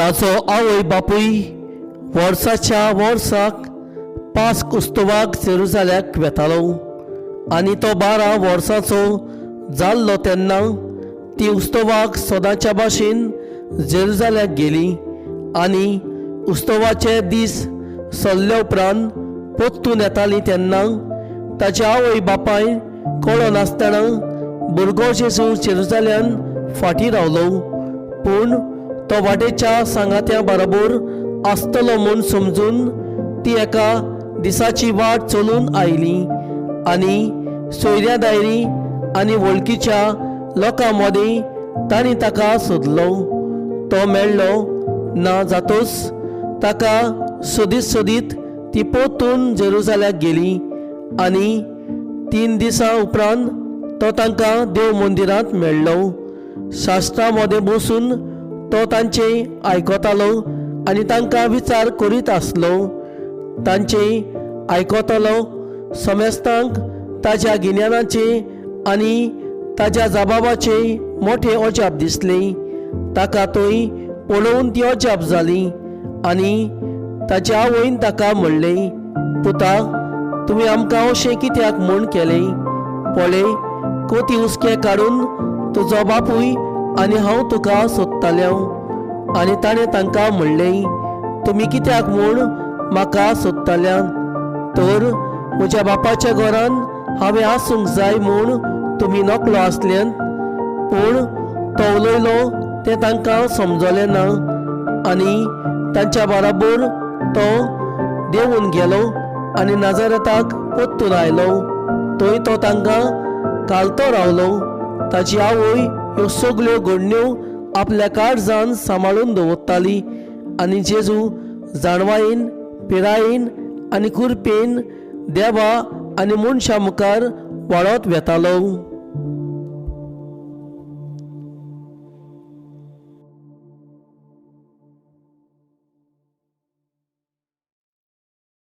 ताचो आवय बापूय वर्साच्या वर्साक पास्क उत्सवाक जेरुसाल्याक वेतालो आनी तो 12 वर्सांचो जाल्लो तेन्ना ती उत्सवाक सदांच्या भाशेन जेरुसाल्याक गेली आनी उत्सवाचे दीस सरले उपरांत परतून येताली तेन्ना ताच्या आवय बापाय कळो नासतना भुरगो जेजू जेरुसाल्यान फाटीं रावलो, पूण तो वाटेच्या सांगात्या बरोबर आसतलो म्हूण समजून ती एका दिसाची वाट चलून आयली आनी सोयऱ्या दायरी आनी वळखीच्या लोकां मदीं तांणी ताका सोदलो. तो मेळ्ळो ना जातूच ताका सोदीत सोदीत ती परतून जेरुसाल्याक गेली आनी 3 दिसां उपरांत तो तांकां देव मंदिरांत मेळ्ळो. शास्त्रां मदें बसून तो तांचे आयकतालो आनी तांकां विचार करीत आसलो. तांचे आयकतालो समेस्तांक ताच्या गिन्यानाचे आनी ताच्या जबाबाचे मोठे अजाप दिसले. ताका थंय पळोवन ती अजाप जाली आनी ताच्या आवयन ताका म्हणलें, पुता, तुमी आमकां अशें कित्याक म्हूण केलें? पळय, कोती उस्के काडून तुजो बापूय आनी हांव तुका सोदतालें. आनी ताणें तांकां म्हणलें, तुमी कित्याक म्हूण म्हाका सोदताल्या? तर म्हज्या बापाच्या घरान हांवें आसूंक जाय म्हूण तुमी नकलो आसल्यान. पूण तो उलयलो तें तांकां समजलें ना आनी तांच्या बरोबर तो देंवून गेलो आनी नाजारेताक परतून आयलो. थंय तो तांकां कालतो रावलो. ताची आवय ह्यो सगल्यो घडण्यो आपल्या काळजान सांबाळून दवरताली आनी जेजू जाणवायेन, पिरायेन आनी कुरपेन देवा आनी मनशां मुखार वाडत वेतालो.